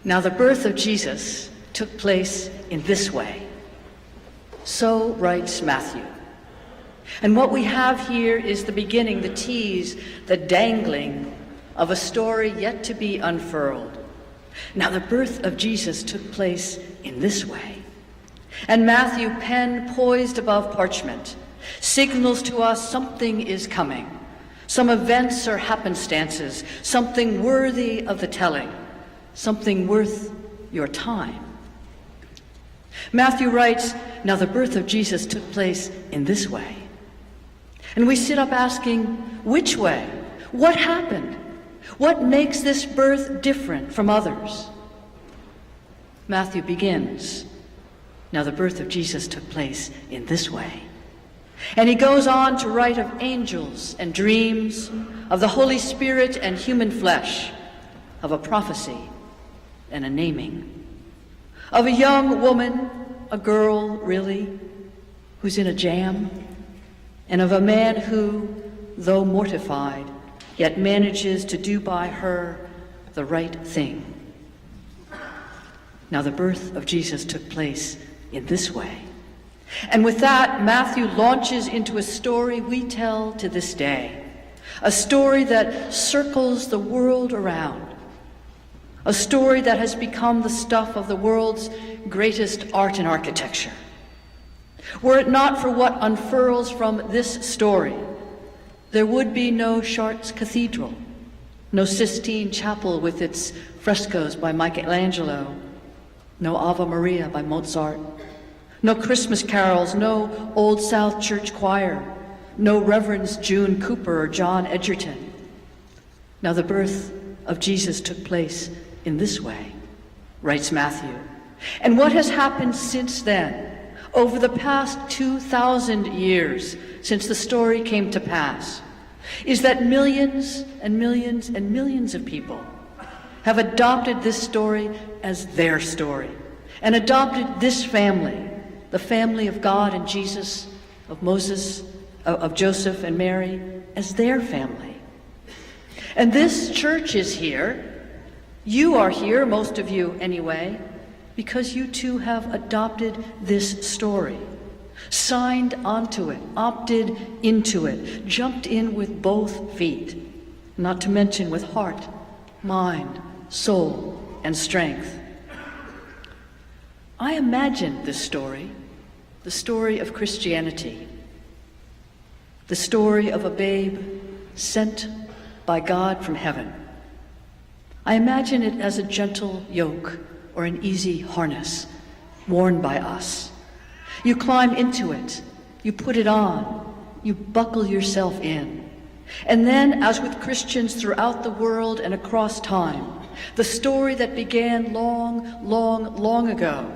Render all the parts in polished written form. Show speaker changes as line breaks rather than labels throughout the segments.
Now the birth of Jesus took place in this way. So writes Matthew. And what we have here is the beginning, the tease, the dangling of a story yet to be unfurled. Now the birth of Jesus took place in this way. And Matthew, pen poised above parchment, signals to us something is coming, some events or happenstances, something worthy of the telling, something worth your time. Matthew writes, now the birth of Jesus took place in this way. And we sit up asking, which way? What happened? What makes this birth different from others? Matthew begins, now the birth of Jesus took place in this way. And he goes on to write of angels and dreams, of the Holy Spirit and human flesh, of a prophecy and a naming, of a young woman, a girl really, who's in a jam, and of a man who, though mortified, yet manages to do by her the right thing. Now the birth of Jesus took place in this way. And with that, Matthew launches into a story we tell to this day, a story that circles the world around, a story that has become the stuff of the world's greatest art and architecture. Were it not for what unfurls from this story, there would be no Chartres Cathedral, no Sistine Chapel with its frescoes by Michelangelo, no Ave Maria by Mozart, no Christmas carols, no Old South Church choir, no Reverends June Cooper or John Edgerton. Now the birth of Jesus took place in this way, writes Matthew. And what has happened since then, over the past 2,000 years since the story came to pass, is that millions and millions and millions of people have adopted this story as their story and adopted this family, the family of God and Jesus, of Moses, of Joseph and Mary, as their family. And this church is here. You are here, most of you anyway, because you too have adopted this story, signed onto it, opted into it, jumped in with both feet, not to mention with heart, mind, soul, and strength. I imagined this story, the story of Christianity, the story of a babe sent by God from heaven. I imagine it as a gentle yoke or an easy harness worn by us. You climb into it, you put it on, you buckle yourself in. And then, as with Christians throughout the world and across time, the story that began long, long, long ago,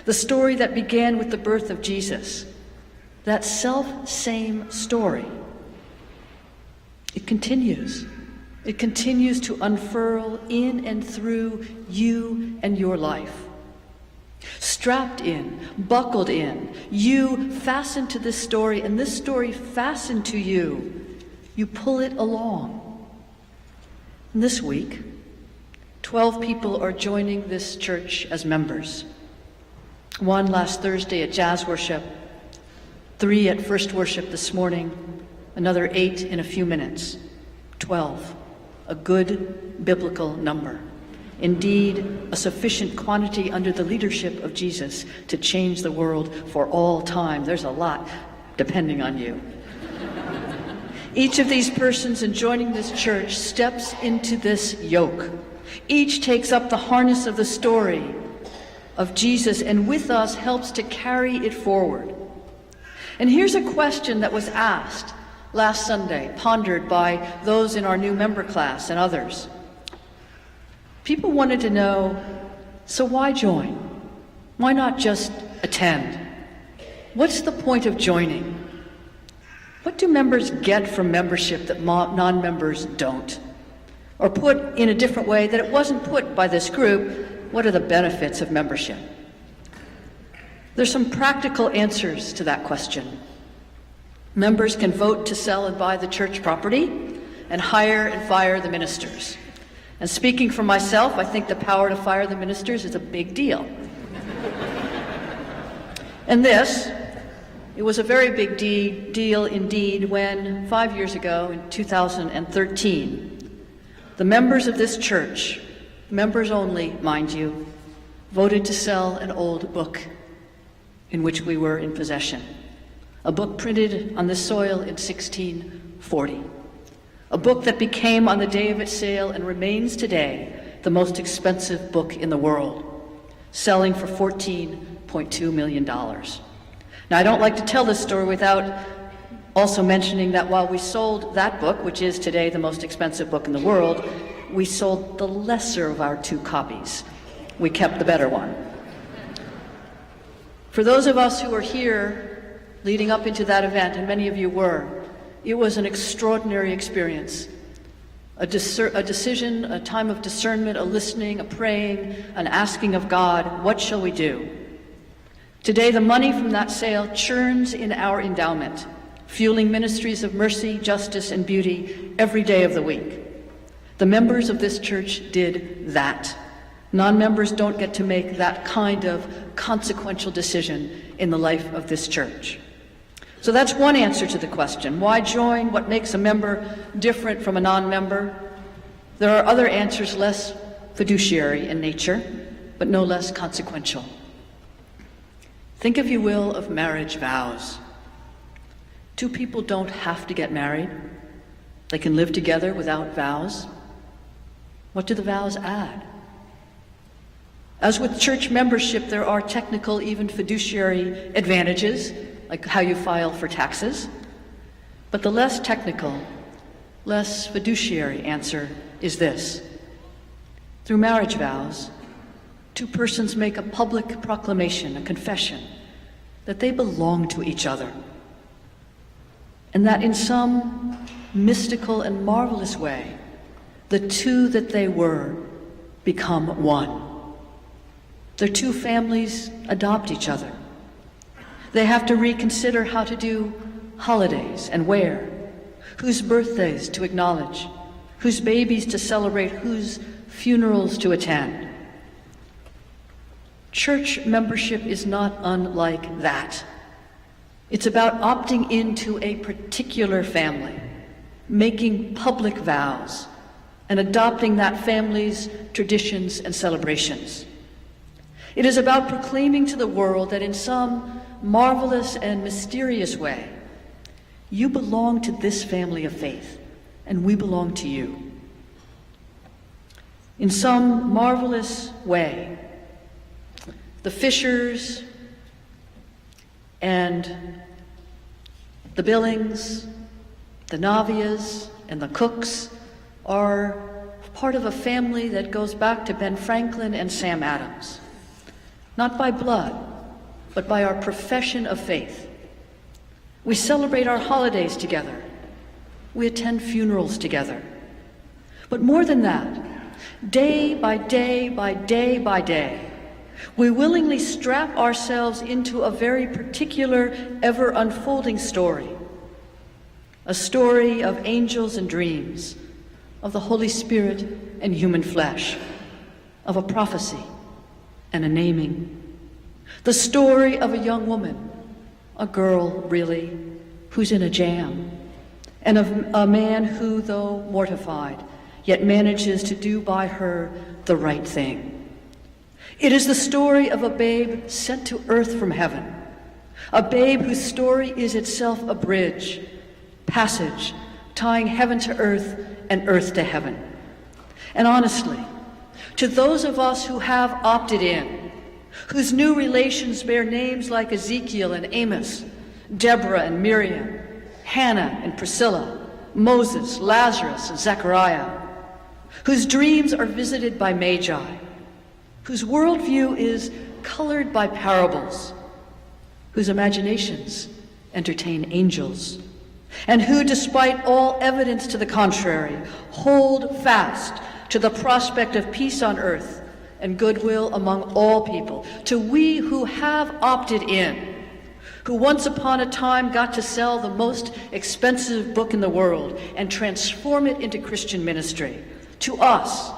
the story that began with the birth of Jesus, that self-same story, it continues. It continues to unfurl in and through you and your life. Strapped in, buckled in, you fastened to this story, and this story fastened to you. You pull it along. And this week, 12 people are joining this church as members. 1 last Thursday at jazz worship, 3 at first worship this morning, another 8 in a few minutes. 12, a good biblical number. Indeed, a sufficient quantity under the leadership of Jesus to change the world for all time. There's a lot depending on you. Each of these persons in joining this church steps into this yoke. Each takes up the harness of the story of Jesus and with us helps to carry it forward. And here's a question that was asked last Sunday, pondered by those in our new member class and others. People wanted to know, so why join? Why not just attend? What's the point of joining? What do members get from membership that non-members don't? Or put in a different way that it wasn't put by this group, what are the benefits of membership? There's some practical answers to that question. Members can vote to sell and buy the church property and hire and fire the ministers. And speaking for myself, I think the power to fire the ministers is a big deal. And it was a very big deal indeed when 5 years ago, in 2013, the members of this church, members only, mind you, voted to sell an old book in which we were in possession. A book printed on this soil in 1640. A book that became, on the day of its sale and remains today, the most expensive book in the world, selling for $14.2 million. Now, I don't like to tell this story without also mentioning that while we sold that book, which is today the most expensive book in the world, we sold the lesser of our two copies. We kept the better one. For those of us who were here leading up into that event, and many of you were, it was an extraordinary experience. A decision, a time of discernment, a listening, a praying, an asking of God, what shall we do? Today, the money from that sale churns in our endowment, fueling ministries of mercy, justice, and beauty every day of the week. The members of this church did that. Non-members don't get to make that kind of consequential decision in the life of this church. So that's one answer to the question. Why join? What makes a member different from a non-member? There are other answers less fiduciary in nature, but no less consequential. Think, if you will, of marriage vows. Two people don't have to get married. They can live together without vows. What do the vows add? As with church membership, there are technical, even fiduciary advantages, like how you file for taxes. But the less technical, less fiduciary answer is this. Through marriage vows, two persons make a public proclamation, a confession, that they belong to each other, and that in some mystical and marvelous way, the two that they were become one. Their two families adopt each other. They have to reconsider how to do holidays and where, whose birthdays to acknowledge, whose babies to celebrate, whose funerals to attend. Church membership is not unlike that. It's about opting into a particular family, making public vows, and adopting that family's traditions and celebrations. It is about proclaiming to the world that in some marvelous and mysterious way, you belong to this family of faith, and we belong to you. In some marvelous way, the Fishers and the Billings, the Navias and the Cooks are part of a family that goes back to Ben Franklin and Sam Adams. Not by blood, but by our profession of faith. We celebrate our holidays together. We attend funerals together. But more than that, day by day by day by day, we willingly strap ourselves into a very particular, ever-unfolding story. A story of angels and dreams, of the Holy Spirit and human flesh, of a prophecy and a naming. The story of a young woman, a girl really, who's in a jam, and of a man who, though mortified, yet manages to do by her the right thing. It is the story of a babe sent to earth from heaven, a babe whose story is itself a bridge, passage, tying heaven to earth and earth to heaven. And honestly, to those of us who have opted in, whose new relations bear names like Ezekiel and Amos, Deborah and Miriam, Hannah and Priscilla, Moses, Lazarus and Zechariah, whose dreams are visited by magi, whose worldview is colored by parables, whose imaginations entertain angels, and who, despite all evidence to the contrary, hold fast to the prospect of peace on earth and goodwill among all people, to we who have opted in, who once upon a time got to sell the most expensive book in the world and transform it into Christian ministry. To us,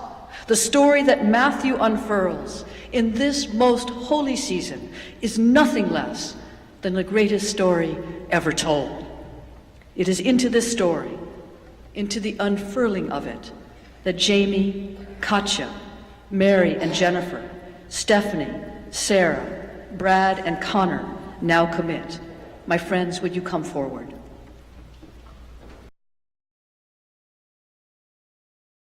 The story that Matthew unfurls in this most holy season is nothing less than the greatest story ever told. It is into this story, into the unfurling of it, that Jamie, Katja, Mary and Jennifer, Stephanie, Sarah, Brad and Connor now commit. My friends, would you come forward?